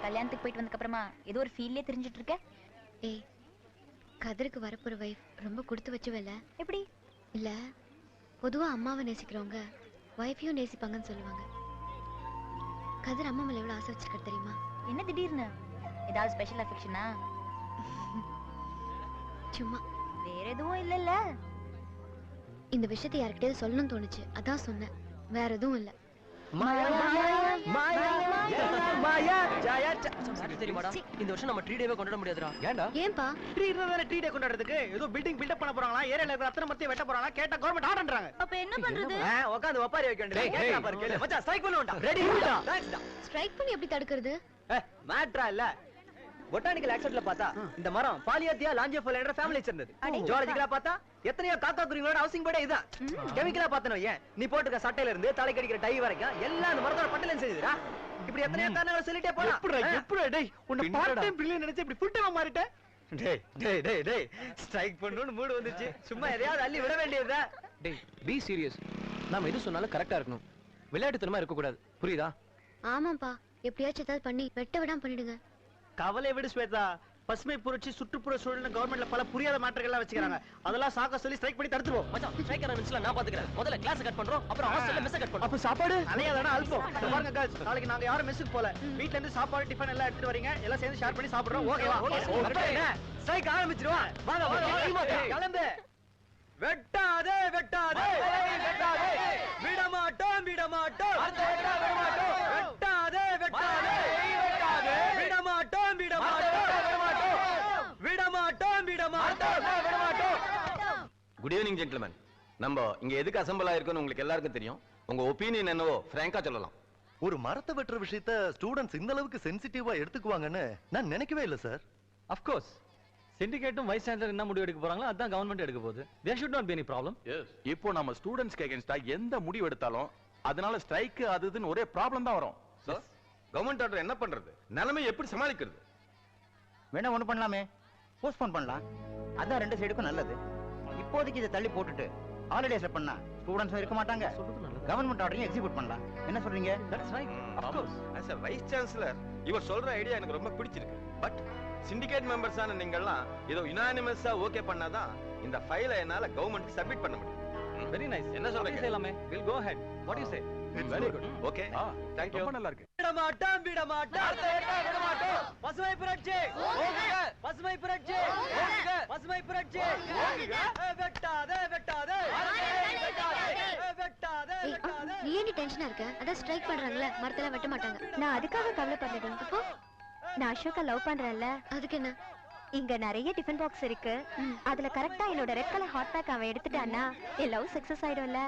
கல்யாணத்துக்கு போயிட்டு வந்ததுக்கு அப்புறமா ஏதோ ஒரு ஃபீல்லே தெரிஞ்சிட்டு இருக்க. ஏய், கதிருக்கு வரப்போற வைஃப் ரொம்ப கொடுத்து வச்சுவல. எப்படி? இல்ல, பொதுவா அம்மாவை நேசிக்கிறவங்க வைஃபையும் நேசிப்பாங்கன்னு சொல்லுவாங்க. கதிர் அம்மா மேல எவ்வளவு ஆசை வச்சிருக்க தெரியுமா? என்ன திடீர்னு? ஏதாவது ஸ்பெஷல் அஃபெக்ஷனா? சும்மா. வேற எதுவும் இல்லல்ல? இந்த விஷயத்தை யார்கிட்டயாவது சொல்லணும்னு தோணுச்சு, அதான் சொன்னேன். வேற எதுவும் இல்ல. இந்த வருஷம் நம்ம ட்ரீ டேவே கொண்டாட முடியாதுடா. ஏன்டா? ஏன்பா? ட்ரீ இருந்தா ட்ரீ டே கொண்டாடுறதுக்கு ஏதோ பில்டிங் பில்ட் அப் பண்ண போறாங்களா, ஏரியால இருக்கிற அத்தனை மரத்தையும் வெட்ட போறாங்களா, கேட்டா கவர்மெண்ட் ஆர்டர்ன்றாங்க. அப்ப என்ன பண்றது? உட்கார்ந்து ஒப்பாரி வைக்க வேண்டியது. கேட்டா பாரு, கேளு மச்சான், ஸ்ட்ரைக் பண்ணுவோம்டா. ரெடிடா. தேங்க்ஸ்டா. ஸ்ட்ரைக் பண்ணி எப்படி தடுக்கிறது? மேட்ரா இல்ல. பொட்டானிக்கல் ஆக்செப்ட்ல பார்த்தா இந்த மரம் பாலியாத்தியா லாஞ்சியோஃபைலா ஃபேமிலி சேர்ந்தது. ஜுவாலஜிக்கலா பார்த்தா எத்தனையோ காக்கா குருவிகளோட ஹவுசிங் போர்டே இதான். கெமிக்கலா பார்த்தனோ ஏன் நீ போட்டுக்க சட்டையில இருந்து தலைக்கு அடிக்கிற டை வரைக்கும் எல்லாம் அந்த மரத்தோட பட்டல செஞ்சதுடா. இப்படி எத்தனையோ காரணங்களை சொல்லிட்டே போலாம். எப்படிடா டேய் உன்னை பார்ட் டைம் பிரில்லியன் நினைச்சு இப்படி ஃபுல் டைமா மாறிட்ட? டேய் டேய் டேய் டேய் ஸ்ட்ரைக் பண்ணனும் மூட் வந்துச்சு. சும்மா எதையாவது அள்ளி விட வேண்டியதுடா. டேய் பீ சீரியஸ். நாம எது சொன்னாலும் கரெக்ட்டா இருக்கணும். விளையாட்டுத்தனமா இருக்க கூடாது. புரியுதா? ஆமாப்பா, எப்படியாச்சும் ஏதாவது பண்ணி வெட்ட விடாம பண்ணிடுங்க. கவலை விடு ஸ்வேதா. பசுமை புரட்சி, சுற்றுப்புற சூழல் கவர்மெண்ட்ல பல புரியாத மாற்றங்கள்லாம் வச்சுக்கிறாங்க. அதெல்லாம் சாக்க சொல்லி ஸ்ட்ரைக் பண்ணி தடுத்துருவோம். மச்சான் ஸ்ட்ரைக்கர் மிஸ்ல நான் பாத்துக்கறேன். முதல்ல கிளாஸ் கட் பண்றோம், அப்புறம் ஹாஸ்டல்ல மெஸ் கட் பண்றோம். அப்ப சாப்பாடு அலையாதடா அல்பம். பாருங்க गाइस, நாளைக்கு நாங்க யாரும் மெஸ்ஸுக்கு போல. வீட்ல இருந்து சாப்பாடு டிபன் எல்லாம் எடுத்துட்டு வரீங்க. எல்லாம் சேர்ந்து ஷேர் பண்ணி சாப்பிடுறோம். ஓகேவா? ஸ்ட்ரைக் ஆரம்பிச்சிடுவா. வாங்க வாங்க கிளம்பு. வெட்டாதே வெட்டாதே வெட்டாதே விட மாட்டோம் விட மாட்டோம் வெட்டாதே வெட்டாதே வெட்டாதே விட மாட்டோம் விட மாட்டோம் விட மாட்டோம் விட மாட்டோம் விட மாட்டோம். Good evening gentleman. நம்ம இங்க எதுக்கு அசெம்பிள் ஆயிருக்கோம்னு உங்களுக்கு எல்லாருக்கும் தெரியும். உங்க ஒப்பீனியன் என்னவோ பிராங்கா சொல்லலாம். ஒரு மரத்தை வெட்டுற விஷயத்தை ஸ்டூடண்ட்ஸ் இந்த அளவுக்கு சென்சிட்டிவா எடுத்துக்குவாங்கன்னு நான் நினைக்கவே இல்லை சார். ஆஃப் கோர்ஸ் சிண்டிகேட்டும் வைஸ் சான்சலர் என்ன முடிவு எடுக்க போறாங்களோ அதான் கவர்மெண்ட் எடுக்க போகுது. There should not be any problem. இப்போ நம்ம ஸ்டூடண்ட்ஸ்க்கு அகைன்ஸ்டா எந்த முடிவு எடுத்தாலும் அதனால ஸ்ட்ரைக் அதுன்னு ஒரே ப்ராப்ளம் தான் வரும். சார் கவர்மெண்ட் ஆர்டர் என்ன பண்றது? நிலைமை எப்படி சமாளிக்கிறது? வேணா ஒண்ணு பண்ணலாமே, போஸ்ட்போன் பண்ணலாம். அதான் ரெண்டு சைடுக்கும் நல்லது. இப்போதைக்கு இதை தள்ளி போட்டுட்டு ஹாலிடேஸ்ல பண்ணா ஸ்டூடண்ட்ஸும் இருக்க மாட்டாங்க. கவர்மெண்ட் ஆர்டரையும் எக்ஸிக்யூட் பண்ணலாம். என்ன சொல்றீங்க? That's right. Of course as a vice chancellor இவர் சொல்ற ஐடியா எனக்கு ரொம்ப பிடிச்சிருக்கு. பட் சிண்டிகேட் மெம்பர்ஸான நீங்கள்லாம் ஏதோ யுனானிமஸா ஓகே பண்ணாதான் இந்த ஃபைலை என்னால கவர்மெண்ட்க்கு சப்மிட் பண்ண முடியும். Very nice. என்ன சொல்றீங்க? செய்யலாமே. Will go ahead. What you say? Very good. Okay thank you. ரொம்ப நல்லா இருக்கு. விட மாட்டோம் விட மாட்டோம் விட மாட்டோம். பசுமை புரட்சி ஓங்குக. பசுமை புரட்சி ஓங்குக. பசுமை புரட்சி ஓங்குக. வெட்டாதே வெட்டாதே வெட்டாதே வெட்டாதே. நீ ஏன் டென்ஷனா இருக்க? அதான் ஸ்ட்ரைக் பண்றாங்கல, மரத்தெல்லாம் வெட்ட மாட்டாங்க. நான் அதுக்காக கவலைப்படலடி. இப்போ நான் அசோகா லவ் பண்றேன்ல, அதுக்கு என்ன? இங்க நிறைய டிஃபன் பாக்ஸ் இருக்கு. அதுல கரெக்டா என்னோட ரெட் கலர் ஹாட் பேக் அவன் எடுத்துட்டான்னா என் லவ் சக்சஸ் ஆயிடும்ல.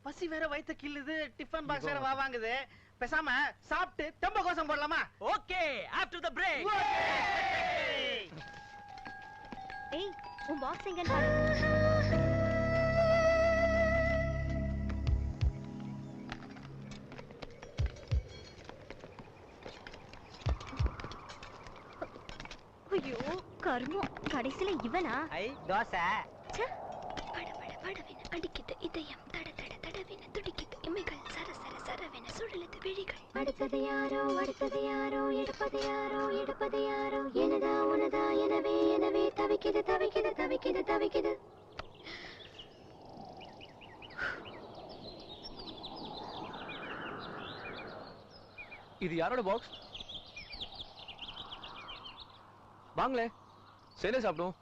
பசி வேற வயித்த கிள்ளுது, டிஃபன் பாக்ஸ் வேற வாங்குது. பேசாம சாப்பிட்டு தெம்ப கோசம் போடலாமா? Okay, after the break. ஏய், உன் பாக்ஸ் எங்கன்னு பாரு. ஐயோ கர்மம், கடைசில இவனா? ஐ தோசை. படபடவென அடிக்கிட்ட இதயம் தட தட தடவென துடிக்கிட்ட இமைகள் சர சர சரவென சுழலுது விழிகள். அடுத்தது யாரோ அடுத்தது யாரோ எடுப்பது யாரோ எடுப்பது யாரோ எனதா உனதா எனவே எனவே தவிக்குது தவிக்குது தவிக்குது தவிக்குது. இது யாரோட பாக்ஸ்? வாங்களே சேர்ந்தே சாப்பிடுவோம்.